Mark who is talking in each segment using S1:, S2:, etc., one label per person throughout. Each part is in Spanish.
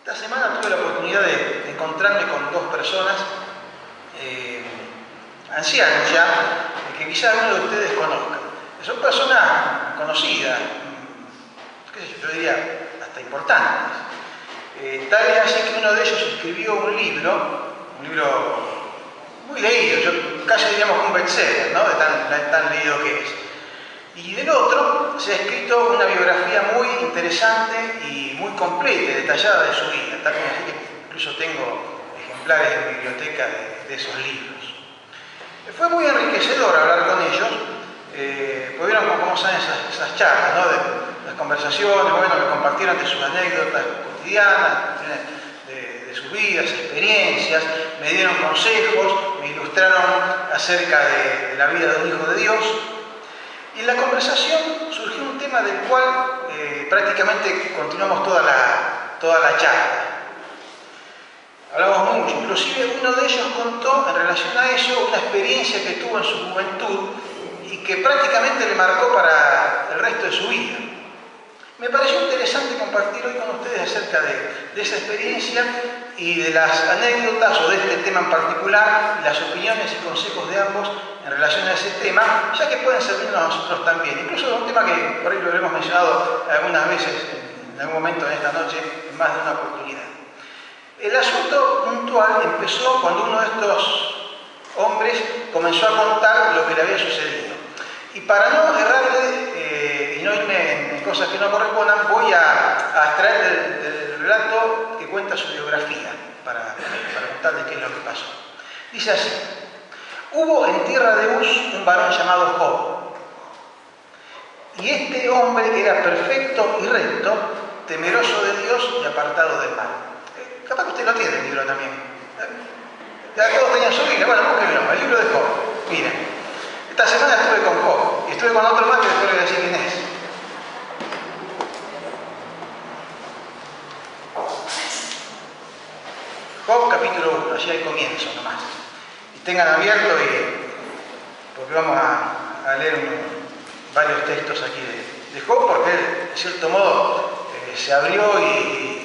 S1: Esta semana tuve la oportunidad de encontrarme con dos personas ancianos ya, que quizá alguno de ustedes conozcan. Son personas conocidas, qué sé yo diría hasta importantes. Tal es así que uno de ellos escribió un libro muy leído, casi diríamos un bestseller, ¿no? De tan leído que es. Y del otro se ha escrito una biografía muy interesante y muy completa y detallada de su vida, tal que incluso tengo ejemplares en mi biblioteca de esos libros. Fue muy enriquecedor hablar con ellos, pudieron, como saben, esas charlas, ¿no? De las conversaciones, bueno, me compartieron de sus anécdotas cotidianas, de sus vidas, experiencias, me dieron consejos, me ilustraron acerca de la vida de un hijo de Dios. Y en la conversación surgió un tema del cual prácticamente continuamos toda la charla. Hablamos mucho, inclusive uno de ellos contó en relación a eso una experiencia que tuvo en su juventud y que prácticamente le marcó para el resto de su vida. Me pareció interesante compartir hoy con ustedes acerca de esa experiencia y de las anécdotas o de este tema en particular, las opiniones y consejos de ambos en relación a ese tema, ya que pueden servirnos a nosotros también. Incluso es un tema que por ahí lo hemos mencionado algunas veces en algún momento en esta noche, en más de una oportunidad. El asunto puntual empezó cuando uno de estos hombres comenzó a contar lo que le había sucedido. Y para no errarle y no irme en cosas que no correspondan, voy a extraer del relato que cuenta su biografía para contarles qué es lo que pasó. Dice así: hubo en tierra de Uz un varón llamado Job, y este hombre era perfecto y recto, temeroso de Dios y apartado del mal. Capaz que usted lo tiene el libro también. Ya todos tenían su Biblia. Bueno, búsquenlo, el libro de Job. Miren, esta semana estuve con Job y estuve con otro más que después le voy a decir quién es. Job capítulo 1, allí al comienzo nomás. Y tengan abierto porque vamos a leer varios textos aquí de Job, porque él, de cierto modo, se abrió y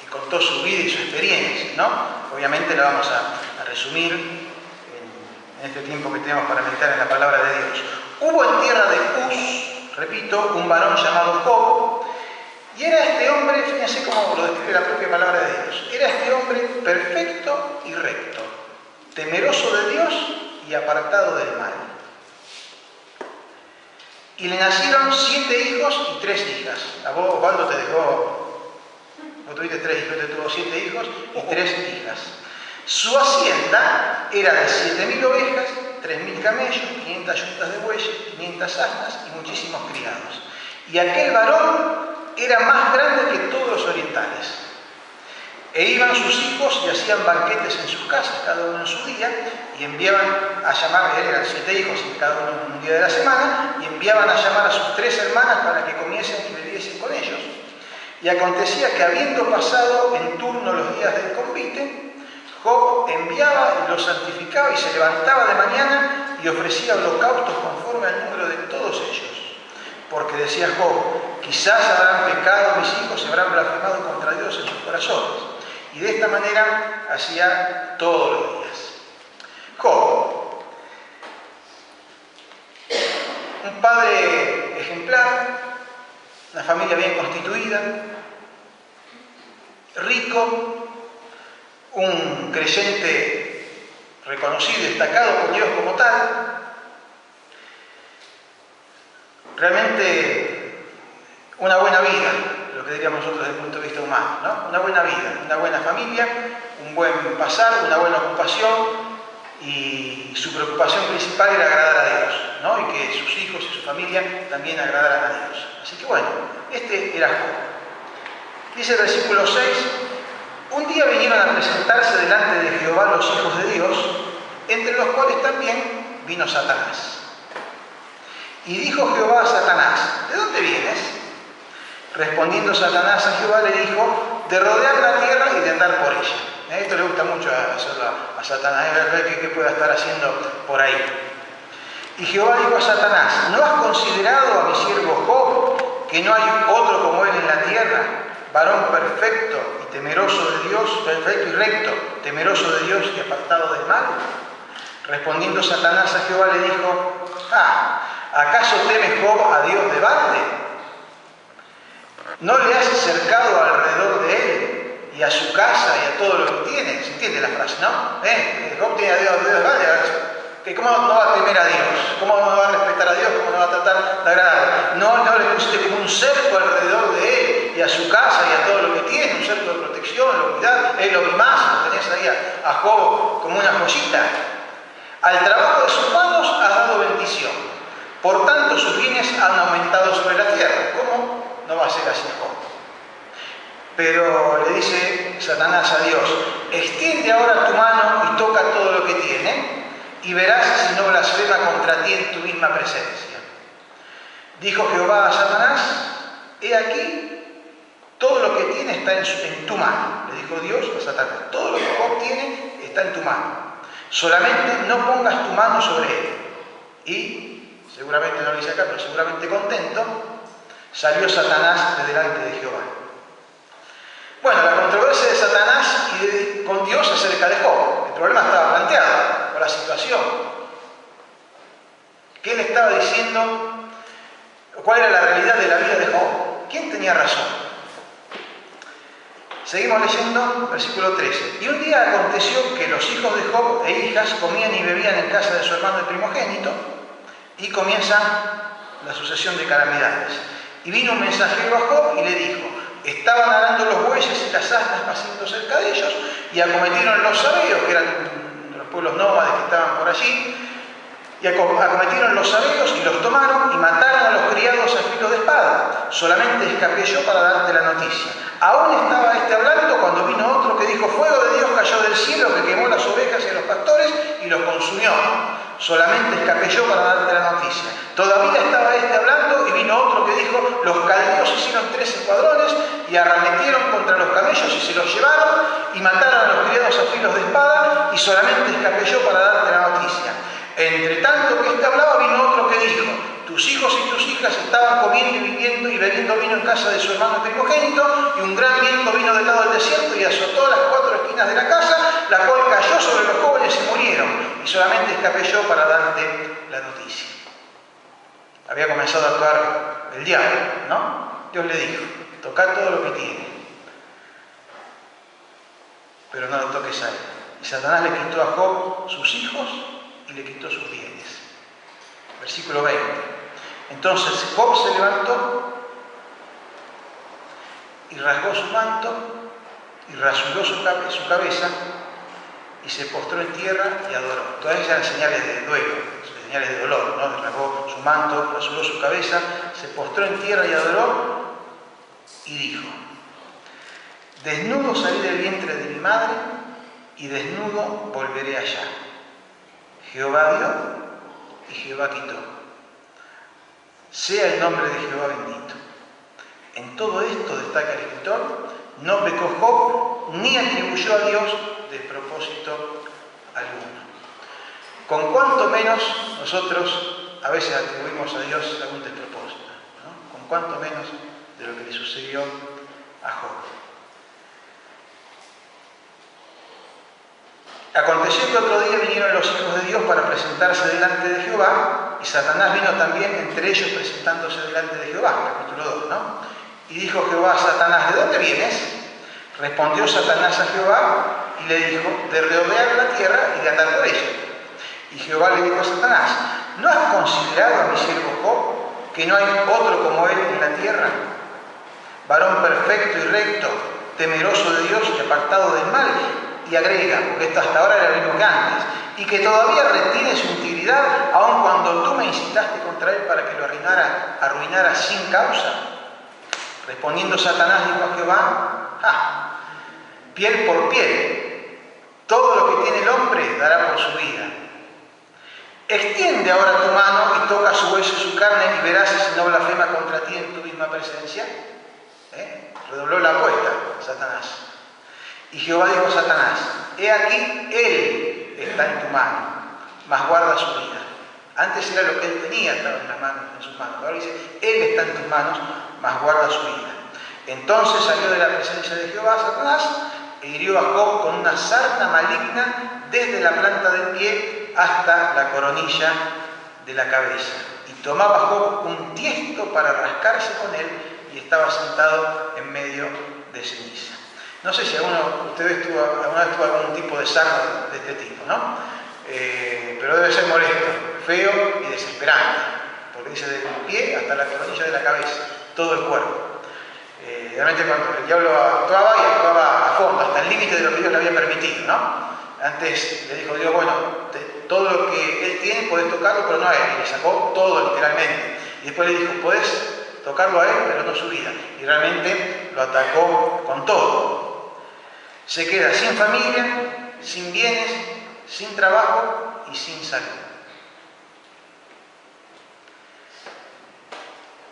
S1: contó su vida y su experiencia, ¿no? Obviamente la vamos a resumir en este tiempo que tenemos para meditar en la palabra de Dios. Hubo en tierra de Uz, repito, un varón llamado Job, y era este hombre, fíjense cómo lo describe la propia palabra de Dios, era este hombre perfecto y recto, temeroso de Dios y apartado del mal. Y le nacieron 7 hijos y 3 hijas. A vos, Osvaldo, te dejó, vos tuviste 3 hijos, te tuvo 7 hijos y 3 hijas. Su hacienda era de 7.000 ovejas, 3.000 camellos, 500 yuntas de bueyes, 500 asnas y muchísimos criados. Y aquel varón era más grande que todos los orientales. E iban sus hijos y hacían banquetes en sus casas, cada uno en su día, y enviaban a llamar, eran 7 hijos y cada uno en un día de la semana, y enviaban a llamar a sus 3 hermanas para que comiesen y bebiesen con ellos. Y acontecía que habiendo pasado en turno los días del convite, Job enviaba y los santificaba y se levantaba de mañana y ofrecía holocaustos conforme al número de todos ellos. Porque decía Job, quizás habrán pecado mis hijos, se habrán blasfemado contra Dios en sus corazones. Y de esta manera hacía todos los días. Job, un padre ejemplar, una familia bien constituida, rico, un creyente reconocido y destacado por Dios como tal. Realmente una buena vida, lo que diríamos nosotros desde el punto de vista humano, ¿no? Una buena vida, una buena familia, un buen pasar, una buena ocupación, y su preocupación principal era agradar a Dios, ¿no? Y que sus hijos y su familia también agradaran a Dios. Así que bueno, este era Job. Dice el versículo 6, un día vinieron a presentarse delante de Jehová los hijos de Dios, entre los cuales también vino Satanás. Y dijo Jehová a Satanás, ¿de dónde vienes? Respondiendo Satanás a Jehová le dijo, de rodear la tierra y de andar por ella. Esto le gusta mucho a Satanás, ver qué pueda estar haciendo por ahí. Y Jehová dijo a Satanás, ¿no has considerado a mi siervo Job, que no hay otro como él en la tierra, varón perfecto y temeroso de Dios, perfecto y recto, temeroso de Dios y apartado del mal? Respondiendo Satanás a Jehová le dijo, ¿acaso teme Job a Dios de balde? ¿No le has cercado alrededor de él y a su casa y a todo lo que tiene? ¿Se entiende la frase, no? Job tiene a Dios de balde. ¿Cómo no va a temer a Dios? ¿Cómo no va a respetar a Dios? ¿Cómo no va a tratar de agradar? No le pusiste como un cerco alrededor de él y a su casa y a todo lo que tiene, un cerco de protección, lo cuidás, él lo mimás, lo tenés ahí a Job como una joyita. Al trabajo de sus manos has dado bendición. Por tanto, sus bienes han aumentado sobre la tierra. ¿Cómo no va a ser así Job? Pero le dice Satanás a Dios, extiende ahora tu mano y toca todo lo que tiene, y verás si no blasfema contra ti en tu misma presencia. Dijo Jehová a Satanás, he aquí, todo lo que tiene está en tu mano. Le dijo Dios a Satanás, todo lo que Job tiene está en tu mano. Solamente no pongas tu mano sobre él. Y, seguramente no lo dice acá, pero seguramente contento, salió Satanás de delante de Jehová. Bueno, la controversia de Satanás y con Dios acerca de Job. El problema estaba planteado por la situación. ¿Qué le estaba diciendo? ¿Cuál era la realidad de la vida de Job? ¿Quién tenía razón? Seguimos leyendo, versículo 13. Y un día aconteció que los hijos de Job e hijas comían y bebían en casa de su hermano el primogénito, y comienza la sucesión de calamidades. Y vino un mensajero a Job y le dijo, estaban arando los bueyes y las asnas paciendo cerca de ellos, y acometieron los sabeos, que eran los pueblos nómades que estaban por allí, y acometieron los sabeos y los tomaron y mataron a los criados a filo de espada. Solamente escapé yo para darte la noticia. Aún estaba este hablando cuando vino otro que dijo, fuego de Dios cayó del cielo que quemó las ovejas y a los pastores y los consumió. Solamente escapé yo para darte la noticia. Todavía estaba este hablando y vino otro que dijo, los caldeos hicieron 3 escuadrones y arremetieron contra los camellos y se los llevaron y mataron a los criados a filos de espada, y solamente escapé yo para darte la noticia. Entre tanto que éste hablaba, vino otro que dijo, tus hijos y tus hijas estaban comiendo y viviendo y bebiendo vino en casa de su hermano primogénito, y un gran viento vino del lado del desierto y azotó las 4 esquinas de la casa, la cual cayó sobre los jóvenes y murieron, y solamente escapé yo para darte la noticia. Había comenzado a actuar el diablo, ¿no? Dios le dijo, toca todo lo que tiene, pero no lo toques a él. Y Satanás le quitó a Job sus hijos y le quitó sus bienes. Versículo 20. Entonces Job se levantó y rasgó su manto y rasuró su cabeza y se postró en tierra y adoró. Todas ellas eran señales de duelo, señales de dolor, ¿no? Rasgó su manto, rasuró su cabeza, se postró en tierra y adoró y dijo: desnudo salí del vientre de mi madre y desnudo volveré allá. Jehová dio y Jehová quitó. Sea el nombre de Jehová bendito. En todo esto, destaca el escritor, no pecó Job ni atribuyó a Dios despropósito alguno. Con cuánto menos nosotros a veces atribuimos a Dios algún despropósito, ¿no? Con cuánto menos de lo que le sucedió a Job. Aconteció que otro día vinieron los hijos de Dios para presentarse delante de Jehová, y Satanás vino también entre ellos presentándose delante de Jehová, capítulo 2, ¿no? Y dijo Jehová a Satanás: ¿de dónde vienes? Respondió Satanás a Jehová y le dijo: de rodear la tierra y de andar por ella. Y Jehová le dijo a Satanás: ¿no has considerado a mi siervo Job, que no hay otro como él en la tierra? Varón perfecto y recto, temeroso de Dios y apartado del mal. Y agrega, porque esto hasta ahora era lo mismo que antes, y que todavía retiene su integridad, aun cuando tú me incitaste contra él para que lo arruinara sin causa. Respondiendo Satanás dijo a Jehová: piel por piel, todo lo que tiene el hombre dará por su vida. Extiende ahora tu mano y toca su hueso y su carne, y verás si no blasfema contra ti en tu misma presencia. Redobló la apuesta Satanás. Y Jehová dijo a Satanás: he aquí, él está en tu mano, mas guarda su vida. Antes era lo que él tenía, estaba en sus manos. Ahora dice: él está en tus manos, mas guarda su vida. Entonces salió de la presencia de Jehová Satanás e hirió a Job con una sarna maligna desde la planta del pie hasta la coronilla de la cabeza. Y tomaba Job un tiesto para rascarse con él, y estaba sentado en medio de ceniza. No sé si alguno de ustedes alguna vez tuvo algún tipo de sarna de este tipo, ¿no? Pero debe ser molesto, feo y desesperante, porque dice del pie hasta la coronilla de la cabeza, todo el cuerpo. Realmente cuando el diablo actuaba, y actuaba a fondo, hasta el límite de lo que Dios le había permitido, ¿no? Antes le dijo Dios: bueno, todo lo que él tiene podés tocarlo, pero no a él, y le sacó todo literalmente. Y después le dijo: podés tocarlo a él, pero no su vida. Y realmente lo atacó con todo. Se queda sin familia, sin bienes, sin trabajo y sin salud.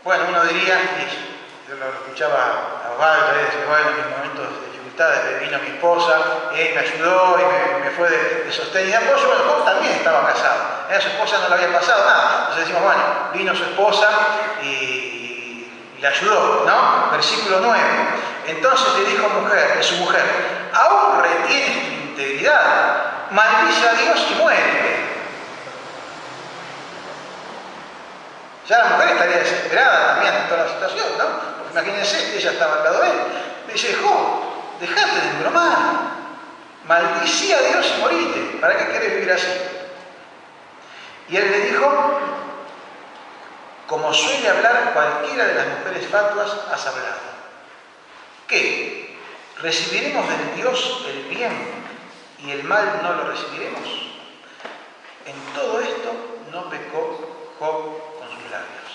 S1: Bueno, uno diría, y yo lo escuchaba a Osvaldo, decía: bueno, en mis momentos de dificultades vino mi esposa, me ayudó y me fue de sostén y de apoyo. Bueno, Job también estaba casado, a su esposa no le había pasado nada. Entonces decimos: bueno, vino su esposa y le ayudó, ¿no? Versículo 9. Entonces le dijo a su mujer: aún retienes tu integridad, maldice a Dios y muere. Ya la mujer estaría desesperada también en toda la situación, ¿no? Porque imagínense que ella estaba al lado de él. Le dice: Job, dejate de bromar, maldicí a Dios y morite. ¿Para qué querés vivir así? Y él le dijo: como suele hablar cualquiera de las mujeres fatuas, has hablado. ¿Qué? ¿Recibiremos del Dios el bien y el mal no lo recibiremos? En todo esto no pecó Job con sus labios.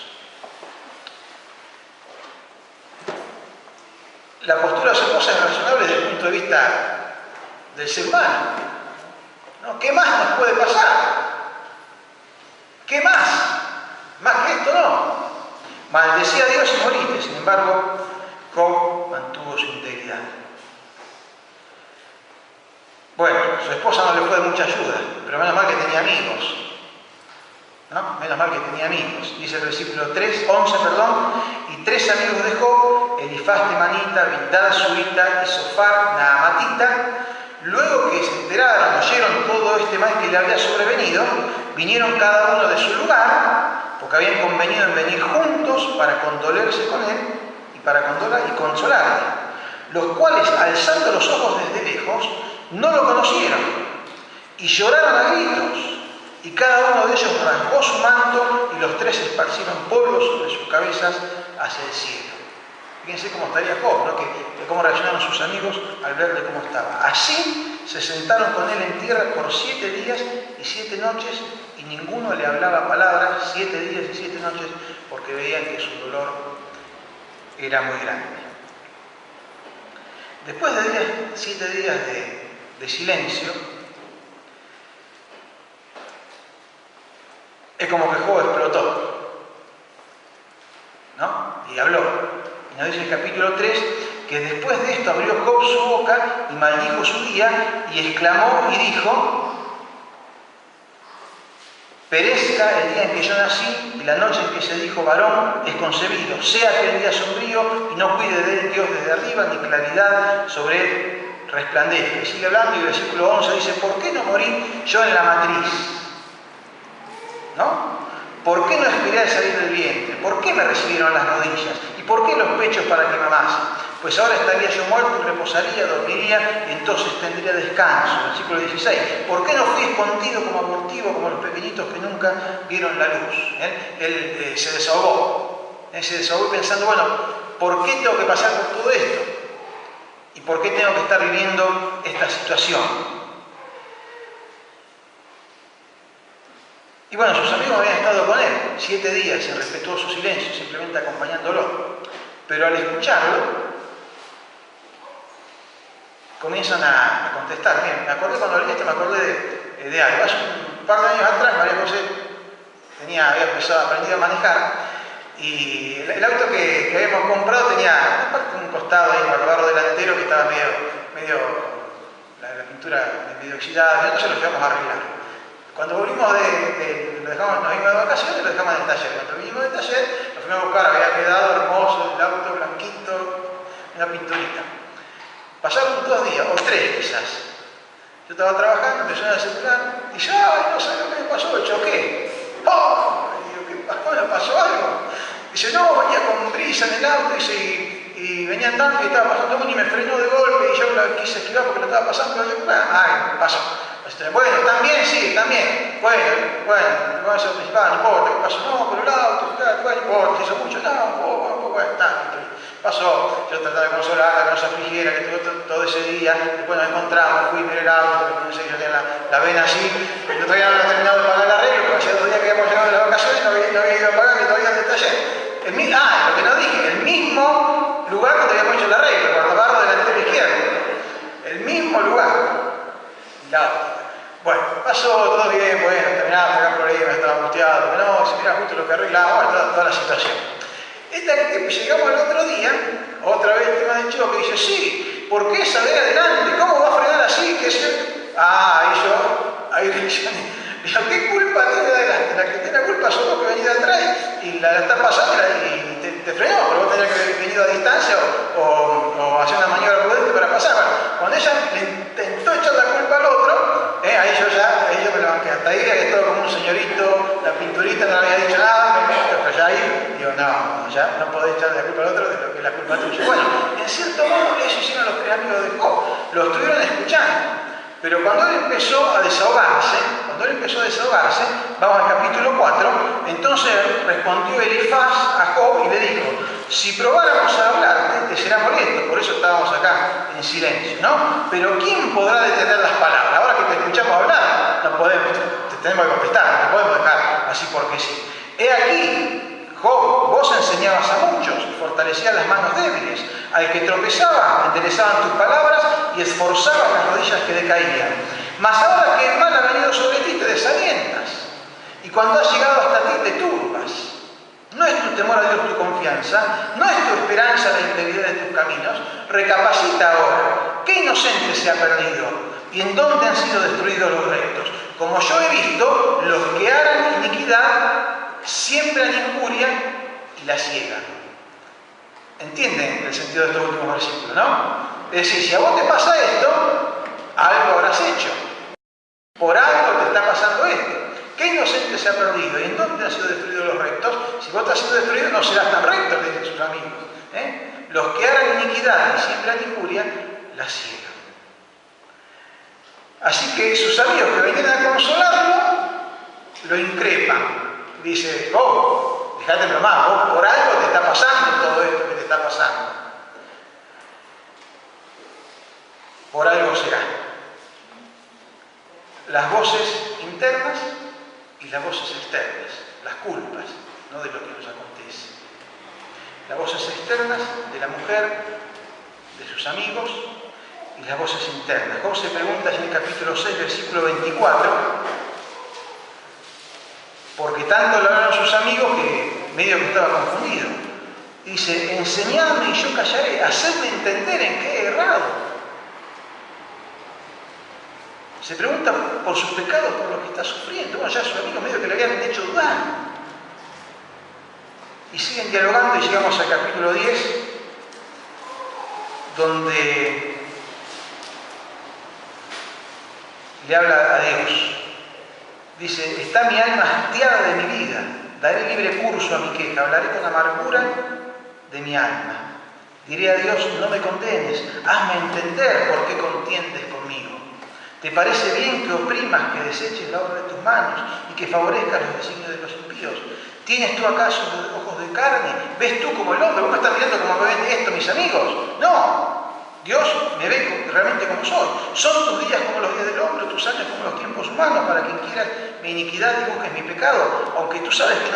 S1: La postura de su esposa es razonable desde el punto de vista del ser humano, ¿no? ¿Qué más nos puede pasar? ¿Qué más? Más que esto no. Maldecía a Dios y morite. Sin embargo, Job mantuvo su integridad. Bueno, su esposa no le fue de mucha ayuda, pero menos mal que tenía amigos, ¿no? Menos mal que tenía amigos. Dice el versículo 11, y 3 amigos de Job, Elifaz temanita, Bildad suita y Sofar naamatita, Luego que se enteraron, oyeron todo este mal que le había sobrevenido, vinieron cada uno de su lugar, porque habían convenido en venir juntos para condolerse con él y para consolarle, los cuales, alzando los ojos desde lejos, no lo conocieron y lloraron a gritos, y cada uno de ellos rasgó su manto y los tres esparcieron polvo sobre sus cabezas hacia el cielo. Fíjense cómo estaría Job, ¿no? Que cómo reaccionaron sus amigos al verle cómo estaba. Así se sentaron con él en tierra por 7 días y 7 noches, y ninguno le hablaba palabra, 7 días y 7 noches, porque veían que su dolor era muy grande. Después de 7 días de silencio, es como que Job explotó, ¿no? Y habló. Y nos dice el capítulo 3 que después de esto abrió Job su boca y maldijo su día y exclamó y dijo: perezca el día en que yo nací y la noche en que se dijo varón es concebido, sea aquel día sombrío y no cuide de él Dios desde arriba, ni claridad sobre él resplandezca. Y sigue hablando y el versículo 11 dice: ¿por qué no morí yo en la matriz? ¿No? ¿Por qué no expiré al salir del vientre? ¿Por qué me recibieron las rodillas? ¿Y por qué los pechos para que mamase? Pues ahora estaría yo muerto y reposaría, dormiría y entonces tendría descanso. Versículo 16. ¿Por qué no fui escondido como abortivo, como los pequeñitos que nunca vieron la luz? Él se desahogó. Se desahogó pensando, bueno, ¿por qué tengo que pasar por todo esto? ¿Y por qué tengo que estar viviendo esta situación? Y bueno, sus amigos habían estado con él 7 días en respetuoso silencio, simplemente acompañándolo. Pero al escucharlo, comienzan a contestar. Bien, me acordé cuando leí esto, me acordé de algo. Hace un par de años atrás, María José había aprendido a manejar, y el auto que habíamos comprado tenía un costado ahí, un barro delantero que estaba medio la pintura medio oxidada, y entonces lo llevamos a arreglar. Cuando volvimos nos vimos de vacaciones, lo dejamos en el taller. Cuando vinimos del taller, lo fuimos a buscar, había quedado hermoso el auto, blanquito, una pinturita. Pasaron 2 días, o 3 quizás. Yo estaba trabajando, me suena el celular, y yo, ay, no sé lo que me pasó, choqué. ¡Oh! Y digo, ¿qué pasó? ¿Me pasó algo? Dice, no, venía con brisa en el auto, y venía andando y estaba pasando uno y me frenó de golpe, y yo la quise esquivar porque lo estaba pasando, pero yo, me pasó. Bueno, también, sí, también. Bueno, no va a ser principal, no importa, ¿qué pasó? No, pero el auto, no importa, hizo mucho, no, bueno, pasó. Yo trataba de consolarla, que no se afligiera, que todo ese día, después nos encontramos, fui a ver el auto, no sé, yo tenía la vena así, yo todavía no había terminado de pagar el arreglo, porque hacía 2 días que habíamos llegado de las vacaciones, no había ido a pagar, que todavía en el taller. Lo que no dije, el mismo lugar donde habíamos hecho el arreglo, por el barro delantero izquierdo. El mismo lugar. Bueno, pasó todo bien, bueno, terminamos, no problemas, estaba angustiado, pero no, si mira justo lo que arreglamos, bueno, toda la situación. Llegamos el otro día, otra vez el tema de choque, dice, sí, ¿por qué salir adelante? ¿Cómo va a frenar así? Ahí digo, ¿qué culpa tiene de adelante? La que tiene la culpa sos vos que venís de atrás y la estás pasando y te frenó, pero vos tenías que haber venido a distancia o hacer una maniobra prudente para pasar. Bueno, cuando ella le intentó echar la culpa al otro, ahí yo me lo banqué. Hasta ahí había estado como un señorito, la pinturita no había dicho nada, pero ya ahí digo, no, ya no podés echarle la culpa al otro de lo que es la culpa tuya. Bueno, en cierto modo eso hicieron los 3 amigos de Job, lo estuvieron escuchando. Pero cuando él empezó a desahogarse, vamos al capítulo 4, entonces respondió Elifaz a Job y le dijo, si probáramos a hablarte, te será molesto, por eso estábamos acá en silencio, ¿no? Pero ¿quién podrá detener las palabras? Ahora que te escuchamos hablar, no podemos, te tenemos que contestar, no te podemos dejar así porque sí. He aquí, Job, vos enseñabas a muchos y fortalecías las manos débiles. Al que tropezaba, enderezaban tus palabras y esforzaban las rodillas que decaían. Mas ahora que el mal ha venido sobre ti, te desalientas. Y cuando has llegado hasta ti, te turbas. No es tu temor a Dios tu confianza, no es tu esperanza la integridad de tus caminos. Recapacita ahora. ¿Qué inocente se ha perdido? ¿Y en dónde han sido destruidos los rectos? Como yo he visto, los que harán iniquidad siembran injuria y la ciegan. ¿Entienden el sentido de estos últimos versículos, no? Es decir, si a vos te pasa esto, algo habrás hecho. Por algo te está pasando esto. ¿Qué inocente se ha perdido? ¿Y en dónde han sido destruidos los rectos? Si vos estás siendo destruido, no serás tan recto, le dicen sus amigos. Los que harán iniquidad y siembran injuria, la ciegan. Así que sus amigos que venían a consolarlo, lo increpan. Dice, oh, dejate bromar, vos por algo te está pasando todo esto que te está pasando. Por algo será. Las voces internas y las voces externas, las culpas, no de lo que nos acontece. Las voces externas de la mujer, de sus amigos, y las voces internas. Job se pregunta en el capítulo 6, versículo 24, porque tanto lo hablaron sus amigos que medio que estaba confundido. Dice, enseñadme y yo callaré, hacedme entender en qué he errado. Se pregunta por sus pecados, por lo que está sufriendo. Bueno, ya sus amigos medio que le habían hecho dudar. Y siguen dialogando y llegamos al capítulo 10, donde le habla a Dios. Dice, está mi alma hastiada de mi vida, daré libre curso a mi queja, hablaré con amargura de mi alma. Diré a Dios, no me condenes, hazme entender por qué contiendes conmigo. ¿Te parece bien que oprimas, que deseches la obra de tus manos y que favorezcas los designios de los impíos? ¿Tienes tú acaso ojos de carne? ¿Ves tú como el hombre? ¿Vos me estás mirando como me ven esto mis amigos? No. Dios me ve realmente como soy. Son tus días como los días del hombre, tus años como los tiempos humanos, para quien quiera mi iniquidad y busques mi pecado. Aunque tú sabes que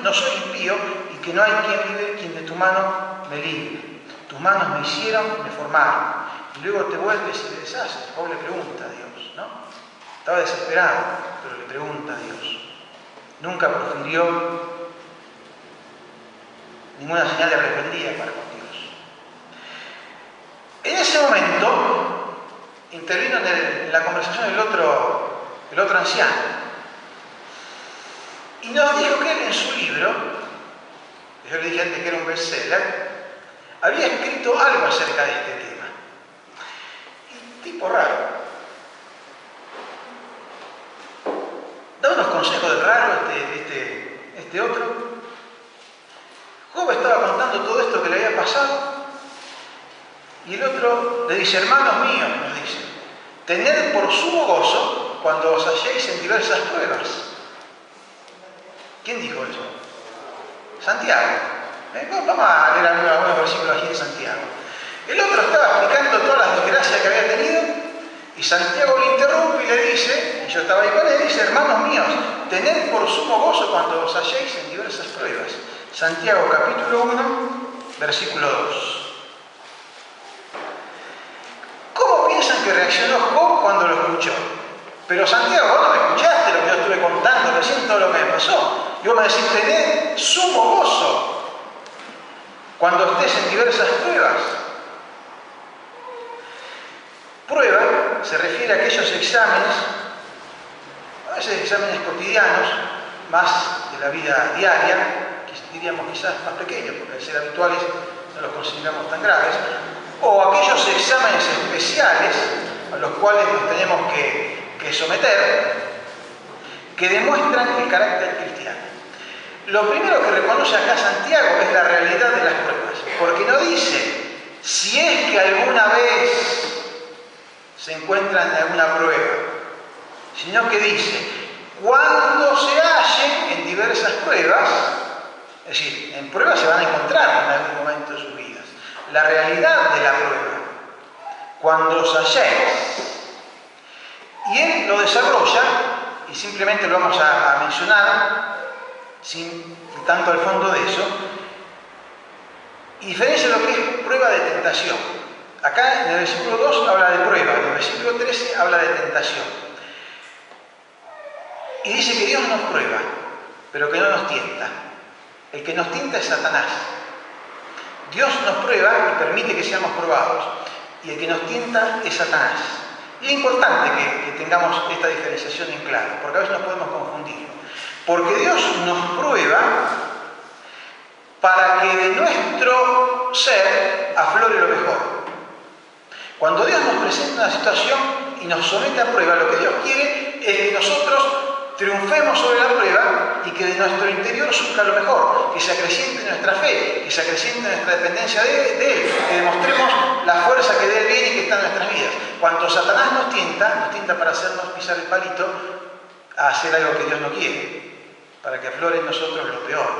S1: no soy impío y que no hay quien libre, quien de tu mano me libre. Tus manos me hicieron, me formaron. Y luego te vuelves y te deshaces. Job le pregunta a Dios, ¿no? Estaba desesperado, pero le pregunta a Dios. Nunca profirió ninguna señal de rebeldía para con Dios. En ese momento intervino en la conversación el otro anciano y nos dijo que él en su libro, yo le dije antes que era un bestseller, había escrito algo acerca de este tema. Y tipo raro. Da unos consejos de raro este otro. Job estaba contando todo esto que le había pasado y el otro le dice, hermanos míos, nos dice, tened por sumo gozo cuando os halléis en diversas pruebas. ¿Quién dijo eso? Santiago. Vamos a leer algunos versículos aquí de Santiago. El otro estaba explicando todas las desgracias que había tenido y Santiago le interrumpe y le dice, y yo estaba ahí con él, dice, hermanos míos, tened por sumo gozo cuando os halléis en diversas pruebas. Santiago capítulo 1, versículo 2. ¿Cómo piensan que reaccionó Job cuando lo escuchó? Pero Santiago, vos no me escuchaste lo que yo estuve contando, recién todo lo que me pasó. Y vos me decís, tened sumo gozo cuando estés en diversas pruebas. Prueba se refiere a aquellos exámenes, a veces exámenes cotidianos, más de la vida diaria, que diríamos quizás más pequeños, porque al ser habituales no los consideramos tan graves, o aquellos exámenes especiales a los cuales nos tenemos que someter, que demuestran el carácter cristiano. Lo primero que reconoce acá Santiago es la realidad de las pruebas, porque no dice si es que alguna vez se encuentran en alguna prueba, sino que dice cuando se hallen en diversas pruebas, es decir, en pruebas se van a encontrar en algún momento de sus vidas, la realidad de la prueba, cuando os halléis. Y él lo desarrolla, y simplemente lo vamos a mencionar, sin ir tanto al fondo de eso, y diferencia lo que es prueba de tentación. Acá en el versículo 2 habla de prueba, en el versículo 13 habla de tentación. Y dice que Dios nos prueba, pero que no nos tienta. El que nos tienta es Satanás. Dios nos prueba y permite que seamos probados, y el que nos tienta es Satanás. Y es importante que tengamos esta diferenciación en claro, porque a veces nos podemos confundir. Porque Dios nos prueba para que de nuestro ser aflore lo mejor. Cuando Dios nos presenta una situación y nos somete a prueba, lo que Dios quiere es que nosotros triunfemos sobre la prueba y que de nuestro interior surja lo mejor, que se acreciente nuestra fe, que se acreciente nuestra dependencia de Él, que demostremos la fuerza que de Él viene y que está en nuestras vidas. Cuando Satanás nos tienta para hacernos pisar el palito a hacer algo que Dios no quiere, para que aflore en nosotros lo peor.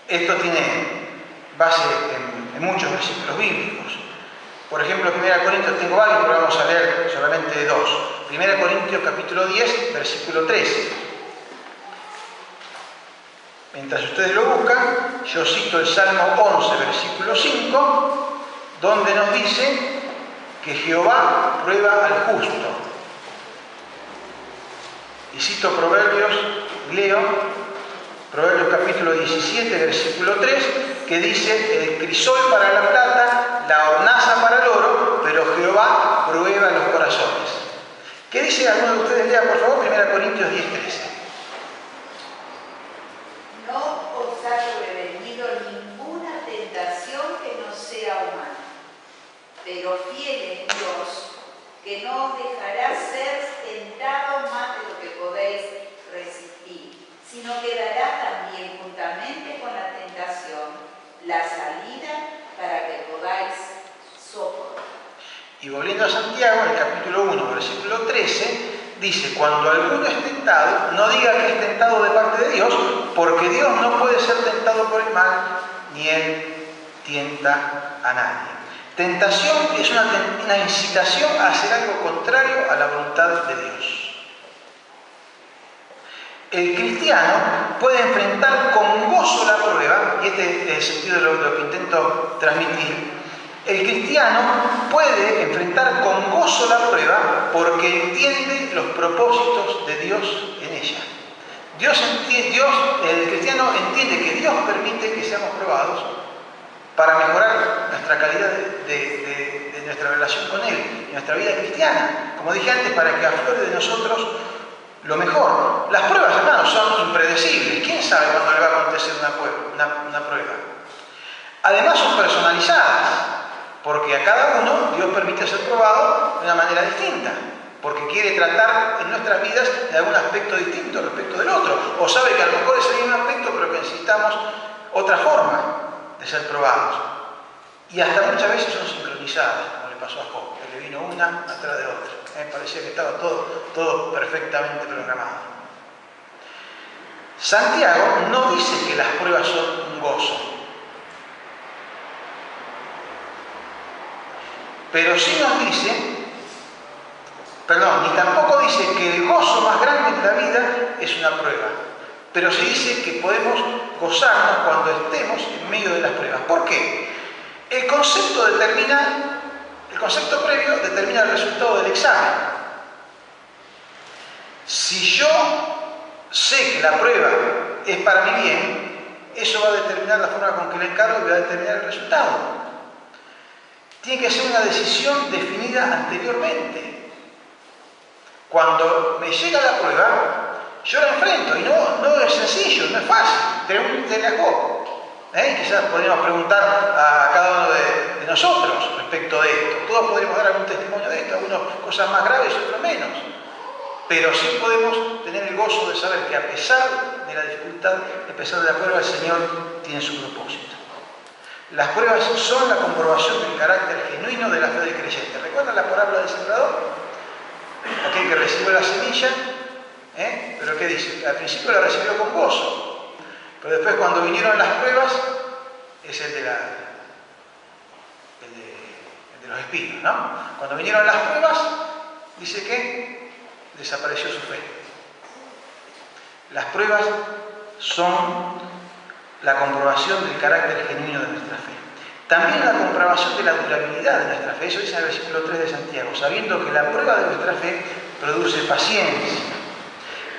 S1: Esto tiene base en muchos versículos bíblicos. Por ejemplo, 1 Corintios, tengo varios, pero vamos a leer solamente dos. 1 Corintios capítulo 10, versículo 13. Mientras ustedes lo buscan, yo cito el Salmo 11, versículo 5, donde nos dice que Jehová prueba al justo. Y cito Proverbios, leo Proverbios capítulo 17, versículo 3, que dice: el crisol para la plata, la hornaza para el oro, pero Jehová prueba los corazones. ¿Qué dice alguno de ustedes? Lea, por favor, 1 Corintios 10, 13.
S2: No os ha sobrevenido ninguna tentación que no sea humana, pero fiel es Dios, que no os dejará ser tentados más de lo que podéis resistir, sino que dará también juntamente con la tentación la salida para que podáis soportar.
S1: Y volviendo a Santiago, en el capítulo 1, versículo 13, dice: cuando alguno es tentado, no diga que es tentado de parte de Dios, porque Dios no puede ser tentado por el mal, ni Él tienta a nadie. Tentación es una incitación a hacer algo contrario a la voluntad de Dios. El cristiano puede enfrentar con gozo la prueba, y este es el sentido de lo que intento transmitir. El cristiano puede enfrentar con gozo la prueba porque entiende los propósitos de Dios en ella. El cristiano entiende que Dios permite que seamos probados para mejorar nuestra calidad de nuestra relación con Él, y nuestra vida cristiana. Como dije antes, para que aflore de nosotros lo mejor. Las pruebas, hermanos, son impredecibles. ¿Quién sabe cuándo le va a acontecer una prueba? Además, son personalizadas, porque a cada uno Dios permite ser probado de una manera distinta, porque quiere tratar en nuestras vidas de algún aspecto distinto respecto del otro, o sabe que a lo mejor es el mismo aspecto, pero que necesitamos otra forma de ser probados. Y hasta muchas veces son sincronizadas, como le pasó a Job, que le vino una atrás de otra. Parecía que estaba todo perfectamente programado. Santiago no dice que las pruebas son un gozo, pero sí nos dice, ni tampoco dice que el gozo más grande de la vida es una prueba, pero sí dice que podemos gozarnos cuando estemos en medio de las pruebas. ¿Por qué? El concepto previo determina el resultado del examen. Si yo sé que la prueba es para mi bien, eso va a determinar la forma con que la encargo y va a determinar el resultado. Tiene que ser una decisión definida anteriormente. Cuando me llega la prueba, yo la enfrento, y no es sencillo, no es fácil. Pregúntenle a Job. Quizás podríamos preguntar a cada uno de nosotros respecto de esto. Todos podríamos dar algún testimonio de esto, algunas cosas más graves y otras menos. Pero sí podemos tener el gozo de saber que a pesar de la dificultad, a pesar de la prueba, el Señor tiene su propósito. Las pruebas son la comprobación del carácter genuino de la fe del creyente. ¿Recuerdan la parábola del sembrador? Aquel que recibió la semilla, pero ¿qué dice? Al principio la recibió con gozo, pero después cuando vinieron las pruebas, es el de los espinos, ¿no? Cuando vinieron las pruebas, dice que desapareció su fe. Las pruebas son la comprobación del carácter genuino de nuestra fe. También la comprobación de la durabilidad de nuestra fe. Eso dice en el versículo 3 de Santiago: sabiendo que la prueba de nuestra fe produce paciencia,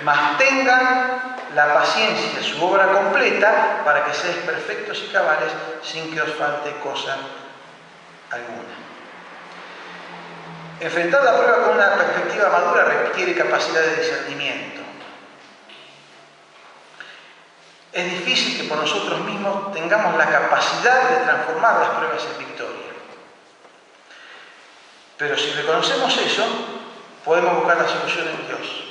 S1: mas tengan la paciencia su obra completa para que seáis perfectos y cabales sin que os falte cosa alguna. Enfrentar la prueba con una perspectiva madura requiere capacidad de discernimiento. Es difícil que por nosotros mismos tengamos la capacidad de transformar las pruebas en victoria. Pero si reconocemos eso, podemos buscar la solución en Dios.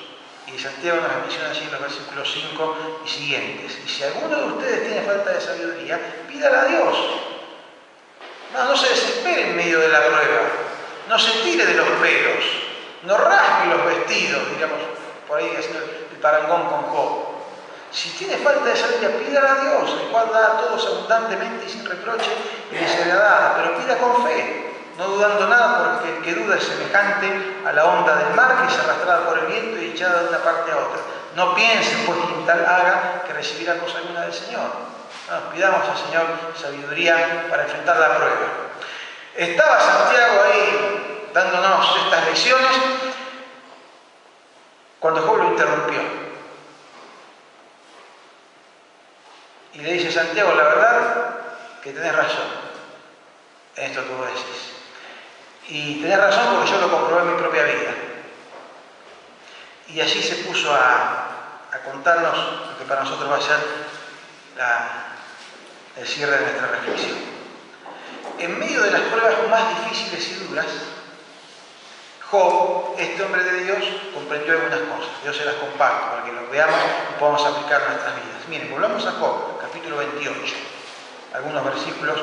S1: Y Santiago nos la menciona así en los versículos 5 y siguientes. Y si alguno de ustedes tiene falta de sabiduría, pídala a Dios. No se desespere en medio de la prueba. No se tire de los pelos. No rasgue los vestidos, diríamos por ahí, haciendo el parangón con Job. Si tiene falta de sabiduría, pídala a Dios, el cual da a todos abundantemente y sin reproche y le será dada. Pero pida con fe, no dudando nada, porque el que duda es semejante a la onda del mar que es arrastrada por el viento y echada de una parte a otra. No piensen, pues, quien tal haga, que recibirá cosa alguna del Señor. No, pidamos al Señor sabiduría para enfrentar la prueba. Estaba Santiago ahí dándonos estas lecciones cuando Job lo interrumpió. Y le dice: Santiago, la verdad que tenés razón en esto que vos decís. Y tenés razón porque yo lo comprobé en mi propia vida. Y allí se puso a contarnos lo que para nosotros va a ser el cierre de nuestra reflexión. En medio de las pruebas más difíciles y duras, Job, este hombre de Dios, comprendió algunas cosas. Yo se las comparto para que lo veamos y podamos aplicar en nuestras vidas. Miren, volvamos a Job, capítulo 28. Algunos versículos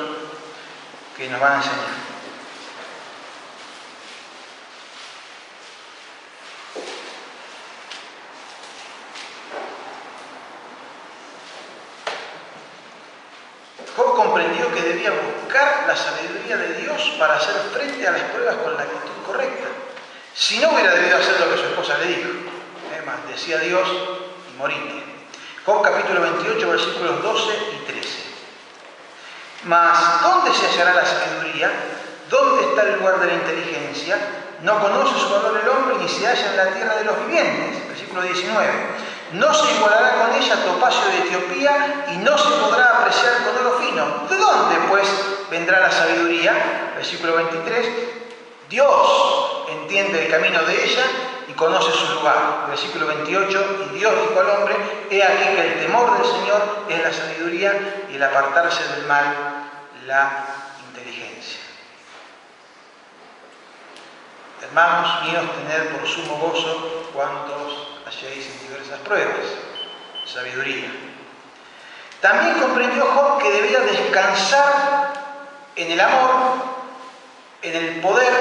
S1: que nos van a enseñar. Job comprendió que debía buscar la sabiduría de Dios para hacer frente a las pruebas con la actitud correcta. Si no, hubiera debido hacer lo que su esposa le dijo. Maldecía a Dios y morite. Job capítulo 28, versículos 12 y 13. Mas, ¿dónde se hallará la sabiduría? ¿Dónde está el lugar de la inteligencia? No conoce su valor el hombre, ni se halla en la tierra de los vivientes. Versículo 19. No se igualará con ella topacio de Etiopía, y no se podrá apreciar con oro fino. ¿De dónde, pues, vendrá la sabiduría? Versículo 23. Dios entiende el camino de ella y conoce su lugar. Versículo 28. Y Dios dijo al hombre: he aquí que el temor del Señor es la sabiduría, y el apartarse del mal la inteligencia. Hermanos míos, tened por sumo gozo cuantos halléis en diversas pruebas. Sabiduría. También comprendió Job que debía descansar en el amor, en el poder,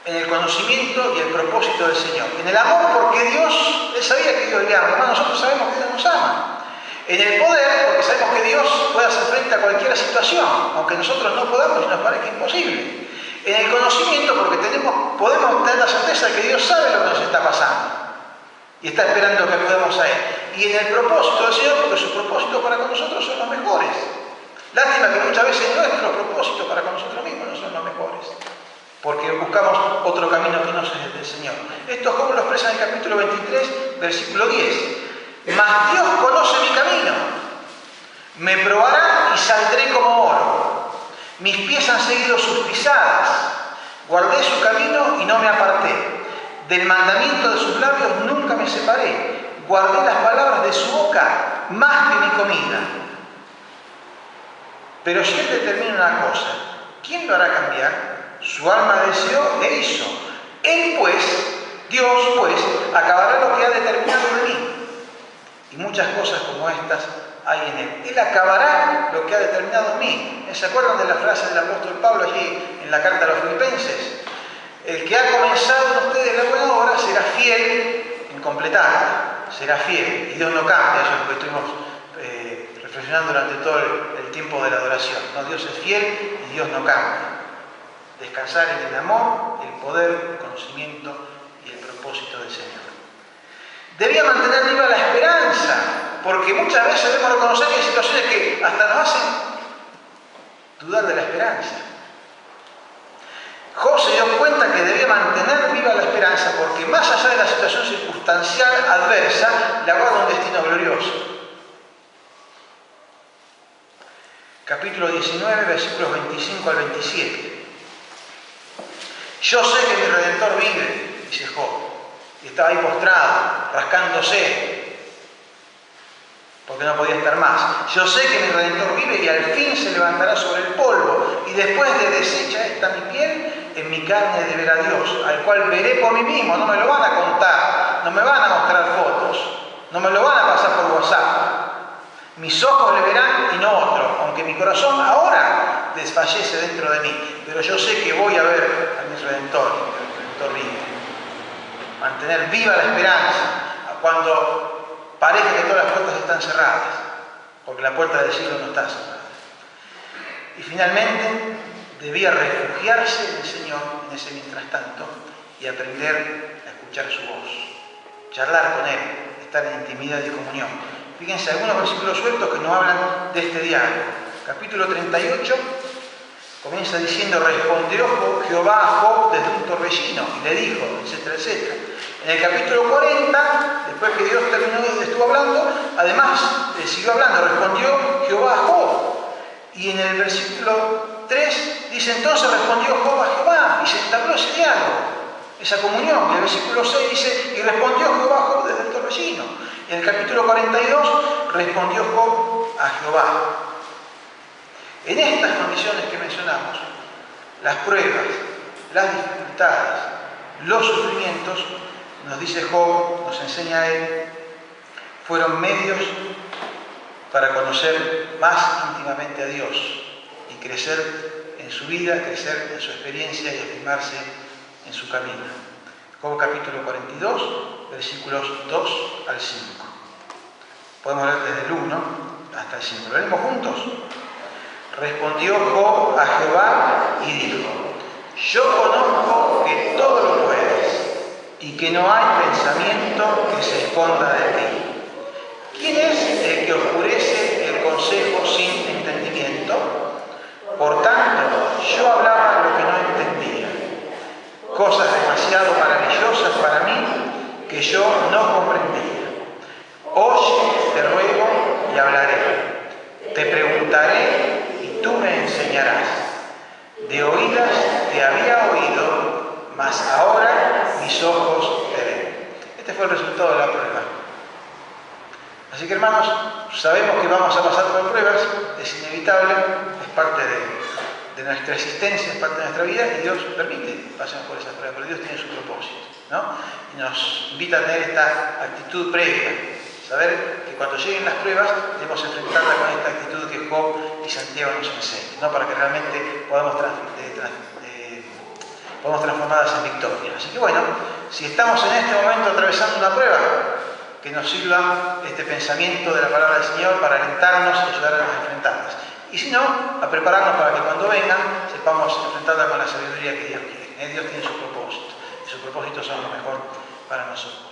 S1: en el conocimiento y el propósito del Señor. En el amor, porque Dios, él sabía que Dios le ama. Hermanos, nosotros sabemos que Dios nos ama. En el poder, porque sabemos que Dios puede hacer frente a cualquier situación, aunque nosotros no podamos y nos parezca imposible. En el conocimiento, porque podemos tener la certeza de que Dios sabe lo que nos está pasando y está esperando que acudamos a Él. Y en el propósito del Señor, porque sus propósitos para con nosotros son los mejores. Lástima que muchas veces nuestros propósitos para con nosotros mismos no son los mejores, porque buscamos otro camino que no es el del Señor. Esto Job lo expresa en el capítulo 23, versículo 10. Mas Dios conoce mi camino, me probará y saldré como oro. Mis pies han seguido sus pisadas, guardé su camino y no me aparté. Del mandamiento de sus labios nunca me separé. Guardé las palabras de su boca más que mi comida. Pero si Él determina una cosa, ¿quién lo hará cambiar? Su alma deseó e hizo. Él pues, Dios pues, acabará lo que ha determinado de mí. Y muchas cosas como estas hay en Él. Él acabará lo que ha determinado en mí. ¿Se acuerdan de la frase del apóstol Pablo allí en la carta a los Filipenses? El que ha comenzado en ustedes la buena obra será fiel en completarla. Será fiel. Y Dios no cambia. Eso es lo que estuvimos reflexionando durante todo el tiempo de la adoración. No, Dios es fiel y Dios no cambia. Descansar en el amor, el poder, el conocimiento y el propósito del Señor. Debía mantener viva la esperanza, porque muchas veces debemos reconocer que hay situaciones que hasta nos hacen dudar de la esperanza. Job se dio cuenta que debía mantener viva la esperanza, porque más allá de la situación circunstancial adversa, le aguarda un destino glorioso. Capítulo 19, versículos 25 al 27. Yo sé que mi Redentor vive, dice Job, y estaba ahí postrado, rascándose, porque no podía estar más. Yo sé que mi Redentor vive y al fin se levantará sobre el polvo, y después de deshecha esta mi piel, en mi carne de ver a Dios, al cual veré por mí mismo. No me lo van a contar, no me van a mostrar fotos, no me lo van a pasar por WhatsApp. Mis ojos le verán y no otro, aunque mi corazón ahora desfallece dentro de mí, pero yo sé que voy a ver a mi Redentor, el Redentor vive. Mantener viva la esperanza cuando parece que todas las puertas están cerradas, porque la puerta del cielo no está cerrada. Y finalmente, debía refugiarse en el Señor en ese mientras tanto y aprender a escuchar su voz, charlar con Él, estar en intimidad y comunión. Fíjense, algunos versículos sueltos que nos hablan de este diálogo. Capítulo 38 comienza diciendo: respondió Jehová a Job desde un torbellino y le dijo, etcétera, etcétera. En el capítulo 40, después que Dios estuvo hablando, además siguió hablando, respondió Jehová a Job. Y en el versículo 3 dice: entonces respondió Job a Jehová, y se entabló ese diálogo, esa comunión. Y el versículo 6 dice: y respondió Jehová a Job desde el torbellino. Y en el capítulo 42 respondió Job a Jehová. En estas condiciones que mencionamos, las pruebas, las dificultades, los sufrimientos, nos dice Job, nos enseña él, fueron medios para conocer más íntimamente a Dios y crecer en su vida, crecer en su experiencia y afirmarse en su camino. Job capítulo 42, versículos 2 al 5. Podemos leer desde el 1 hasta el 5. ¿Lo leemos juntos? Respondió Job a Jehová y dijo: yo conozco que todo lo puedes y que no hay pensamiento que se esconda de ti. ¿Quién es el que oscurece el consejo sin entendimiento? Por tanto, yo hablaba lo que no entendía, cosas demasiado maravillosas para mí que yo no comprendía. Oye, te ruego y hablaré, te preguntaré y tú me enseñarás. De oídas te había oído, mas ahora mis ojos te ven. Este fue el resultado de la prueba. Así que, hermanos, sabemos que vamos a pasar por pruebas, es inevitable, es parte de nuestra existencia, es parte de nuestra vida, y Dios permite que pasemos por esas pruebas, pero Dios tiene su propósito, ¿no? Y nos invita a tener esta actitud previa, saber que cuando lleguen las pruebas debemos enfrentarlas con esta actitud que Job y Santiago nos enseñan, ¿no? Para que realmente podamos transformarlas en victoria. Así que bueno, si estamos en este momento atravesando una prueba, que nos sirva este pensamiento de la palabra del Señor para alentarnos y ayudarnos a enfrentarlas. Y si no, a prepararnos para que cuando vengan sepamos enfrentarla con la sabiduría que Dios quiere. Dios tiene su propósito, y sus propósitos son lo mejor para nosotros.